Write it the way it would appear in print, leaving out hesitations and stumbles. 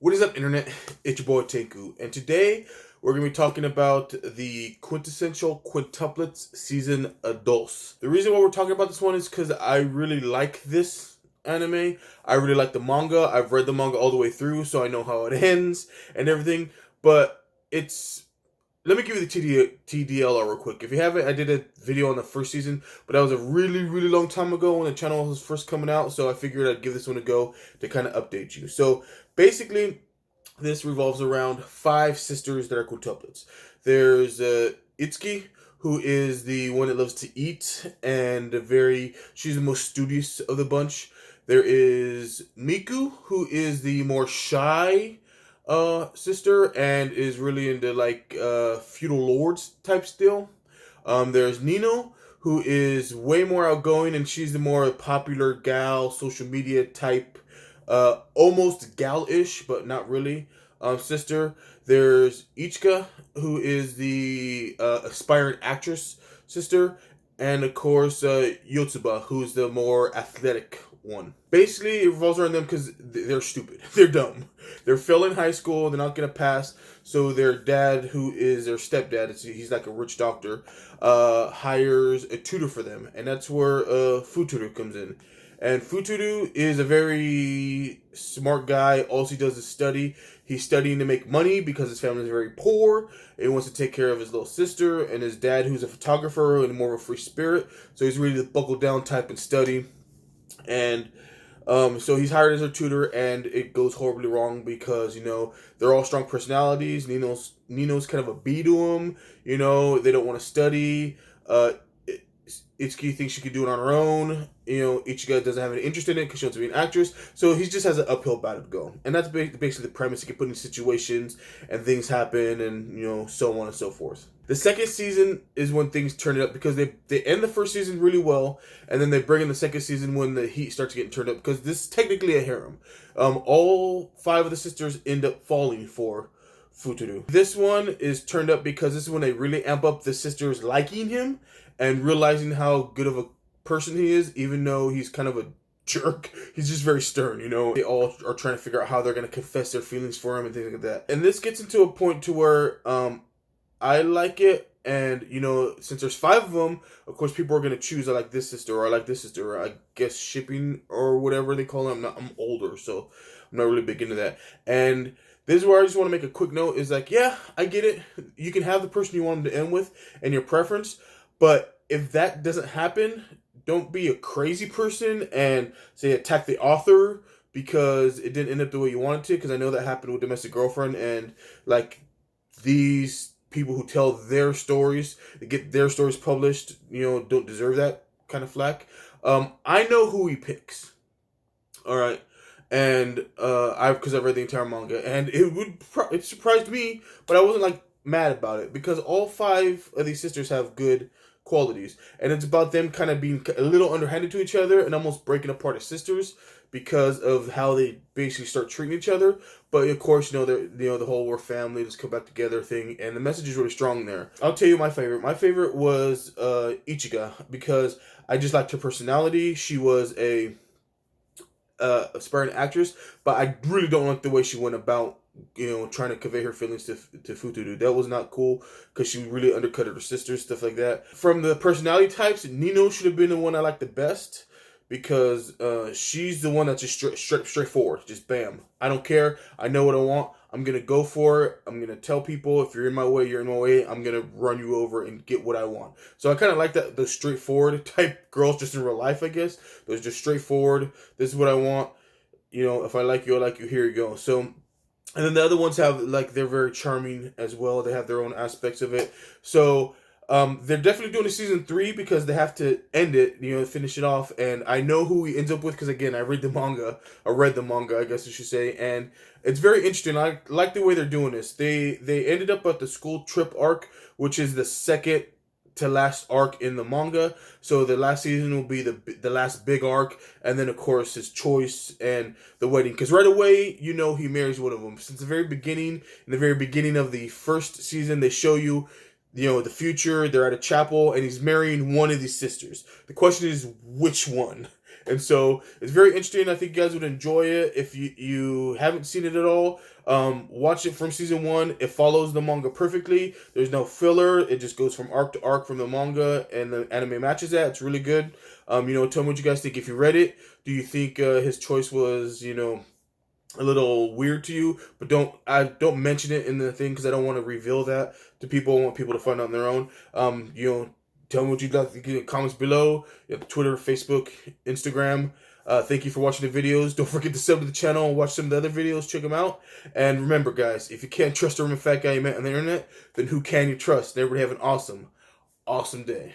What is up, internet? It's your boy Tenku, and today we're going to be talking about the Quintessential Quintuplets Season Adults. The reason why we're talking about this one is because I really like this anime. I really like the manga. I've read the manga all the way through, so I know how it ends and everything. But it's... Let me give you the TDLR real quick. If you haven't, I did a video on the first season, but that was a really, really long time ago when the channel was first coming out, so I figured I'd give this one a go to kind of update you. So, basically, this revolves around 5 sisters that are quintuplets. There's Itsuki, who is the one that loves to eat, and she's the most studious of the bunch. There is Miku, who is the more shy sister and is really into like feudal lords type still. There's Nino, who is way more outgoing, and she's the more popular gal, social media type, almost gal-ish, but not really, sister. There's Ichika, who is the aspiring actress sister, and of course Yotsuba, who's the more athletic one. Basically, it revolves around them because they're stupid. They're dumb. They're failing high school. They're not going to pass. So their dad, who is their stepdad, he's like a rich doctor, hires a tutor for them. And that's where Futuru comes in. And Futuru is a very smart guy. All he does is study. He's studying to make money because his family is very poor. He wants to take care of his little sister and his dad, who's a photographer and more of a free spirit. So he's really the buckle down type and study. And so he's hired as a tutor, and it goes horribly wrong because, they're all strong personalities. Nino's kind of a B to him. They don't want to study. Itsuki thinks she could do it on her own. Ichigo doesn't have any interest in it because she wants to be an actress. So he just has an uphill battle to go. And that's basically the premise. He get put in situations and things happen and, so on and so forth. The second season is when things turn up because they end the first season really well, and then they bring in the second season when the heat starts getting turned up because this is technically a harem. All 5 of the sisters end up falling for Futuru. This one is turned up because this is when they really amp up the sisters liking him and realizing how good of a person he is, even though he's kind of a jerk. He's just very stern, They all are trying to figure out how they're going to confess their feelings for him and things like that. And this gets into a point to where I like it, and, since there's 5 of them, of course, people are going to choose, I like this sister, or I like this sister, or I guess shipping, or whatever they call it. I'm older, so I'm not really big into that. And this is where I just want to make a quick note, is like, yeah, I get it. You can have the person you want them to end with, and your preference, but if that doesn't happen, don't be a crazy person and, say, attack the author because it didn't end up the way you wanted to, because I know that happened with Domestic Girlfriend, and, like, these people who tell their stories, get their stories published, don't deserve that kind of flack. I know who he picks. All right. And because I've read the entire manga, and it surprised me, but I wasn't like mad about it because all 5 of these sisters have good qualities, and it's about them kind of being a little underhanded to each other and almost breaking apart as sisters because of how they basically start treating each other. But of course, the whole "we're family, let's come back together" thing, and the message is really strong there. I'll tell you my favorite. My favorite was Ichiga because I just liked her personality. She was a aspiring actress, but I really don't like the way she went about trying to convey her feelings to Futuru. That was not cool because she really undercut her sisters, stuff like that. From the personality types, Nino should have been the one I liked the best because she's the one that's just straightforward. Just bam. I don't care. I know what I want. I'm going to go for it. I'm going to tell people, if you're in my way, you're in my way. I'm going to run you over and get what I want. So I kind of like that, those straightforward type girls just in real life, I guess. Those just straightforward. This is what I want. If I like you, I like you. Here you go. So, and then the other ones have, like, they're very charming as well. They have their own aspects of it. So, they're definitely doing a season 3 because they have to end it, finish it off. And I know who he ends up with because, again, I read the manga, I guess I should say. And it's very interesting. I like the way they're doing this. They ended up at the school trip arc, which is the second to last arc in the manga. So the last season will be the last big arc, and then of course his choice and the wedding. Because right away, he marries one of them. Since the very beginning, in the very beginning of the first season, they show you, the future. They're at a chapel, and he's marrying one of these sisters. The question is, which one? And so it's very interesting. I think you guys would enjoy it. If you haven't seen it at all, watch it from season 1. It follows the manga perfectly. There's no filler. It just goes from arc to arc from the manga, and the anime matches that. It's really good. Tell me what you guys think. If you read it, do you think his choice was, a little weird to you? But don't mention it in the thing because I don't want to reveal that to people. I want people to find out on their own. Tell me what you'd like to get in the comments below. You have Twitter, Facebook, Instagram. Thank you for watching the videos. Don't forget to sub to the channel and watch some of the other videos. Check them out. And remember, guys, if you can't trust a random fat guy you met on the internet, then who can you trust? And everybody have an awesome, awesome day.